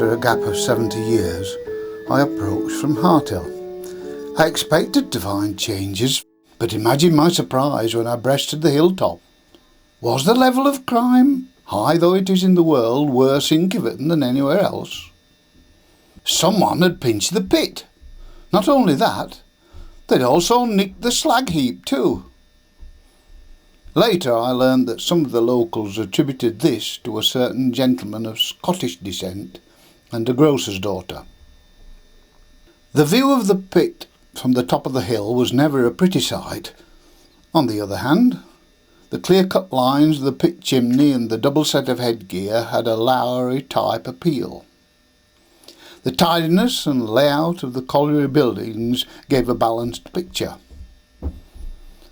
after a gap of 70 years, I approached from Harthill. I expected to find changes, but imagine my surprise when I breasted the hilltop. Was the level of crime, high though it is in the world, worse in Kiveton than anywhere else? Someone had pinched the pit. Not only that, they'd also nicked the slag heap too. Later I learned that some of the locals attributed this to a certain gentleman of Scottish descent and a grocer's daughter. The view of the pit from the top of the hill was never a pretty sight. On the other hand, the clear-cut lines of the pit chimney and the double set of headgear had a Lowry-type appeal. The tidiness and layout of the colliery buildings gave a balanced picture.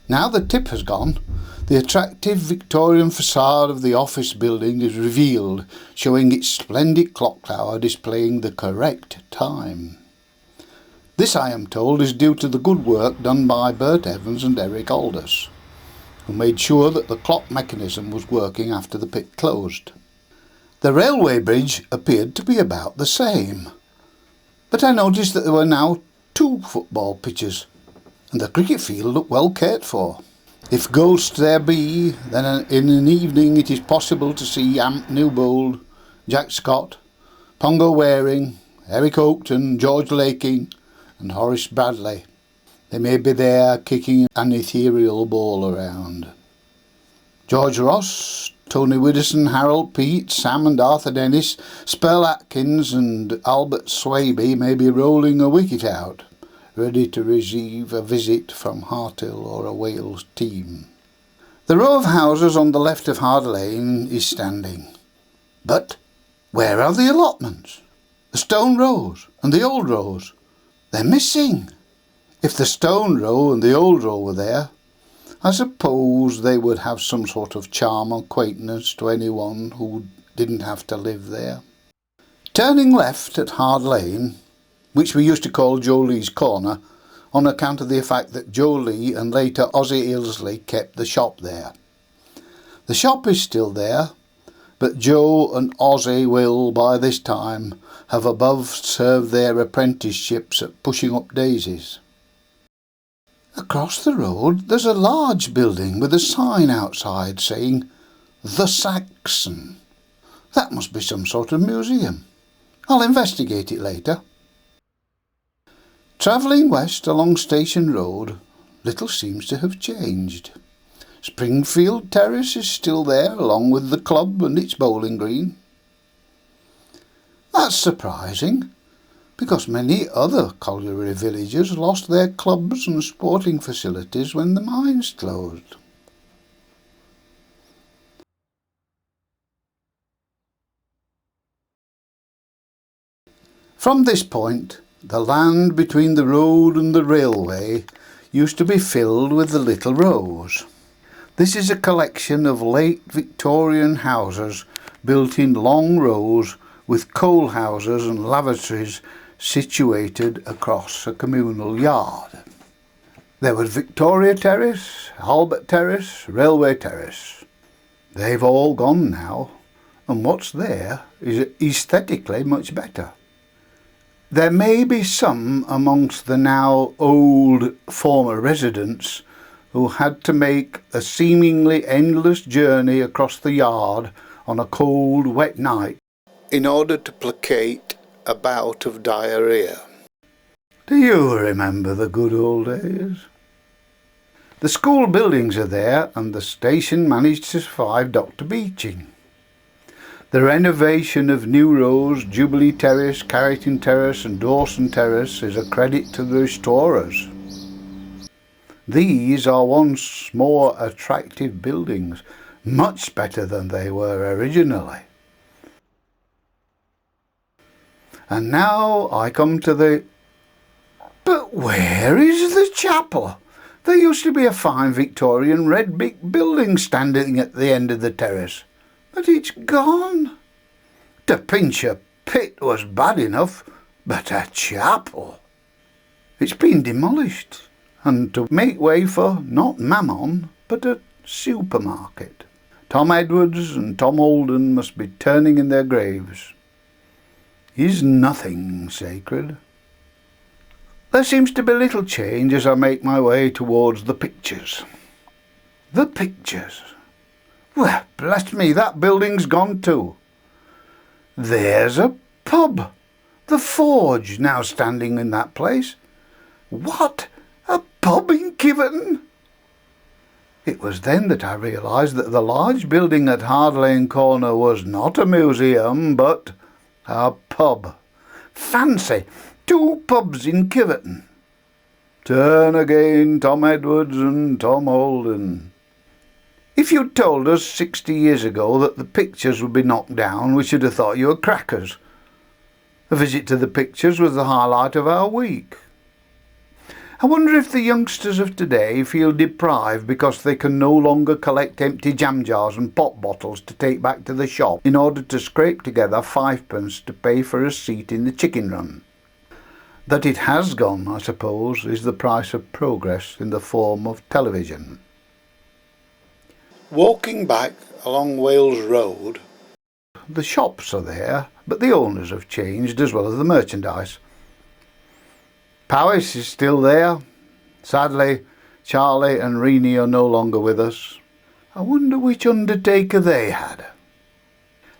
Now the tip has gone, the attractive Victorian facade of the office building is revealed, showing its splendid clock tower displaying the correct time. This, I am told, is due to the good work done by Bert Evans and Eric Aldous, who made sure that the clock mechanism was working after the pit closed. The railway bridge appeared to be about the same, but I noticed that there were now 2 football pitches, and the cricket field looked well cared for. If ghosts there be, then in an evening it is possible to see Amp Newbold, Jack Scott, Pongo Waring, Eric Oakton, George Laking and Horace Bradley. They may be there kicking an ethereal ball around. George Ross, Tony Widdowson, Harold Peat, Sam and Arthur Dennis, Spell Atkins and Albert Swaby may be rolling a wicket out, ready to receive a visit from Harthill or a Wales team. The row of houses on the left of Hard Lane is standing. But where are the allotments? The stone rows and the old rows? They're missing. If the stone row and the old row were there, I suppose they would have some sort of charm or quaintness to anyone who didn't have to live there. Turning left at Hard Lane, which we used to call Joe Lee's Corner, on account of the fact that Joe Lee and later Ozzie Ilsley kept the shop there. The shop is still there, but Joe and Ozzie will, by this time, have above served their apprenticeships at pushing up daisies. Across the road there's a large building with a sign outside saying, "The Saxon." That must be some sort of museum. I'll investigate it later. Travelling west along Station Road, little seems to have changed. Springfield Terrace is still there, along with the club and its bowling green. That's surprising, because many other colliery villages lost their clubs and sporting facilities when the mines closed. From this point, the land between the road and the railway used to be filled with the little rows. This is a collection of late Victorian houses built in long rows with coal houses and lavatories situated across a communal yard. There was Victoria Terrace, Albert Terrace, Railway Terrace. They've all gone now, and what's there is aesthetically much better. There may be some amongst the now old former residents who had to make a seemingly endless journey across the yard on a cold, wet night in order to placate a bout of diarrhoea. Do you remember the good old days? The school buildings are there, and the station managed to survive Dr. Beeching. The renovation of New Rose, Jubilee Terrace, Carrington Terrace and Dawson Terrace is a credit to the restorers. These are once more attractive buildings, much better than they were originally. And now I come to the... But where is the chapel? There used to be a fine Victorian red brick building standing at the end of the terrace. But it's gone. To pinch a pit was bad enough, but a chapel. It's been demolished, and to make way for not Mammon, but a supermarket. Tom Edwards and Tom Holden must be turning in their graves. is nothing sacred. There seems to be little change as I make my way towards the pictures. The pictures? Well, bless me, that building's gone too. There's a pub, the Forge, now standing in that place. What? A pub in Kiveton? It was then that I realised that the large building at Hard Lane Corner was not a museum, but a pub. Fancy, 2 pubs in Kiveton. Turn again, Tom Edwards and Tom Holden. If you'd told us 60 years ago that the pictures would be knocked down, we should have thought you were crackers. A visit to the pictures was the highlight of our week. I wonder if the youngsters of today feel deprived because they can no longer collect empty jam jars and pop bottles to take back to the shop in order to scrape together 5p to pay for a seat in the chicken run. That it has gone, I suppose, is the price of progress in the form of television. Walking back along Wales Road, the shops are there, but the owners have changed as well as the merchandise. Powys is still there. Sadly, Charlie and Reenie are no longer with us. I wonder which undertaker they had.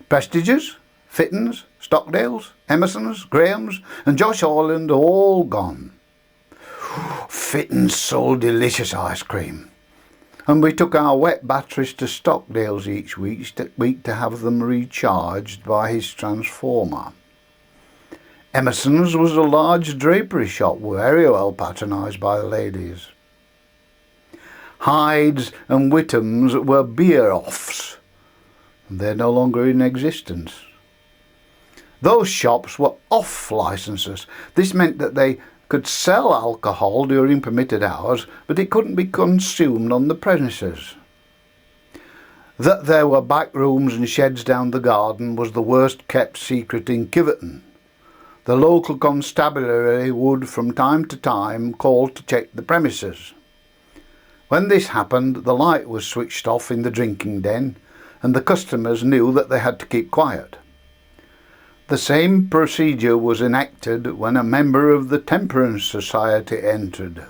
Prestiges, Fittons, Stockdales, Emersons, Grahams and Josh Orland all gone. Fittons sold delicious ice cream, and we took our wet batteries to Stockdales each week to have them recharged by his transformer. Emerson's was a large drapery shop, very well patronised by the ladies. Hyde's and Whittam's were beer-offs, and they're no longer in existence. Those shops were off licences. This meant that they could sell alcohol during permitted hours, but it couldn't be consumed on the premises. That there were back rooms and sheds down the garden was the worst kept secret in Kiveton. The local constabulary would from time to time call to check the premises. When this happened, the light was switched off in the drinking den, and the customers knew that they had to keep quiet. The same procedure was enacted when a member of the Temperance Society entered.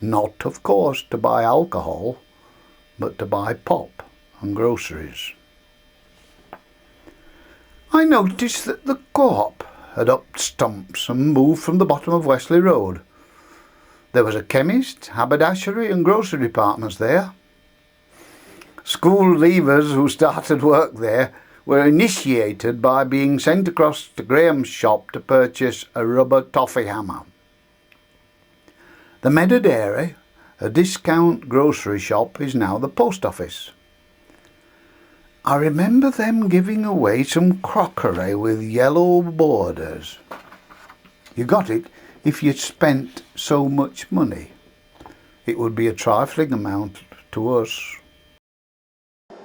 Not, of course, to buy alcohol, but to buy pop and groceries. I noticed that the Co-op had upped stumps and moved from the bottom of Wesley Road. There was a chemist, haberdashery and grocery departments there. School leavers who started work there were initiated by being sent across to Graham's shop to purchase a rubber toffee hammer. The Meadow Dairy, a discount grocery shop, is now the post office. I remember them giving away some crockery with yellow borders. You got it if you'd spent so much money. It would be a trifling amount to us.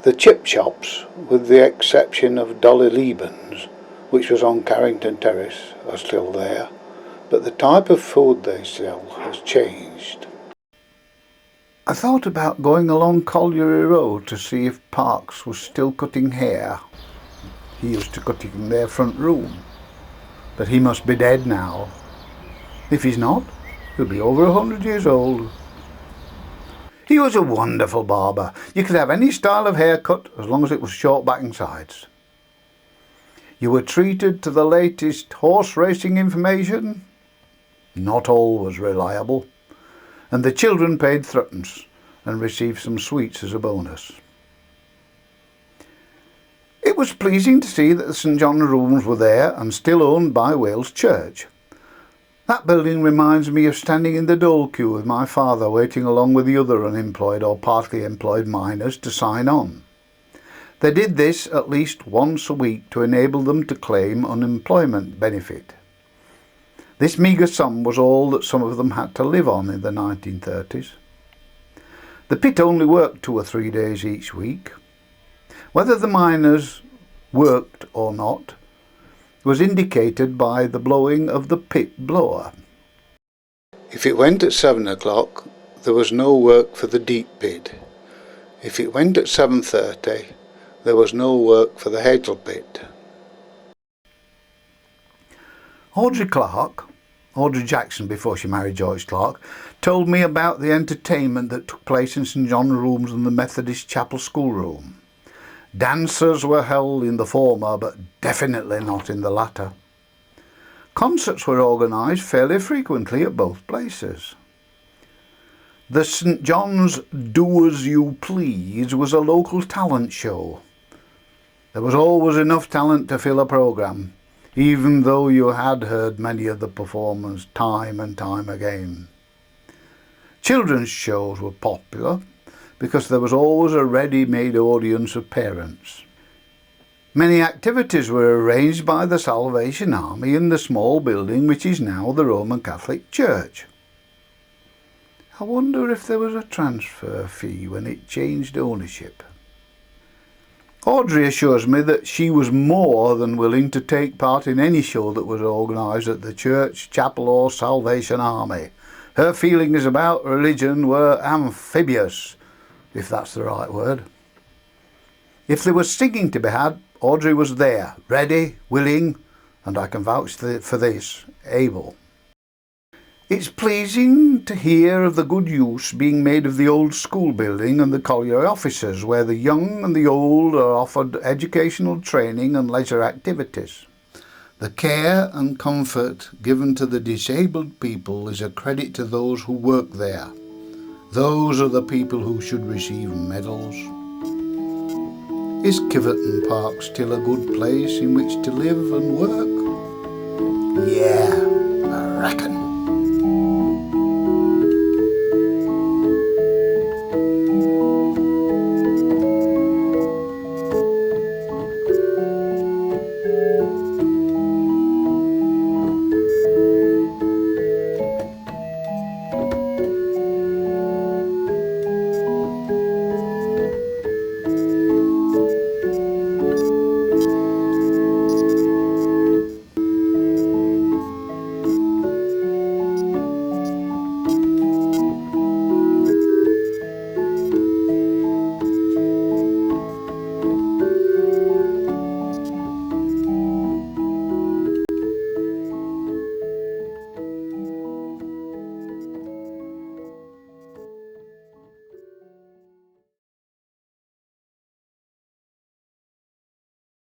The chip shops, with the exception of Dolly Lieben's, which was on Carrington Terrace, are still there, but the type of food they sell has changed. I thought about going along Colliery Road to see if Parks was still cutting hair. He used to cut it in their front room, but he must be dead now. If he's not, he'll be over 100 years old. He was a wonderful barber. You could have any style of haircut as long as it was short back and sides. You were treated to the latest horse racing information. Not all was reliable, and the children paid threepence and received some sweets as a bonus. It was pleasing to see that the St John rooms were there and still owned by Wales Church. That building reminds me of standing in the dole queue with my father, waiting along with the other unemployed or partly employed miners to sign on. They did this at least once a week to enable them to claim unemployment benefit. This meagre sum was all that some of them had to live on in the 1930s. The pit only worked 2 or 3 days each week. Whether the miners worked or not was indicated by the blowing of the pit blower. If it went at 7 o'clock, there was no work for the deep pit. If it went at 7:30, there was no work for the Hazel pit. Audrey Jackson before she married George Clark, told me about the entertainment that took place in St John Rooms and the Methodist Chapel Schoolroom. Dances were held in the former, but definitely not in the latter. Concerts were organised fairly frequently at both places. The St John's Do As You Please was a local talent show. There was always enough talent to fill a programme, even though you had heard many of the performers time and time again. Children's shows were popular because there was always a ready-made audience of parents. Many activities were arranged by the Salvation Army in the small building which is now the Roman Catholic Church. I wonder if there was a transfer fee when it changed ownership. Audrey assures me that she was more than willing to take part in any show that was organised at the church, chapel or Salvation Army. Her feelings about religion were amphibious, if that's the right word. If there was singing to be had, Audrey was there, ready, willing, and I can vouch for this, able. It's pleasing to hear of the good use being made of the old school building and the colliery offices, where the young and the old are offered educational training and leisure activities. The care and comfort given to the disabled people is a credit to those who work there. Those are the people who should receive medals. Is Kiveton Park still a good place in which to live and work? Yeah, I reckon.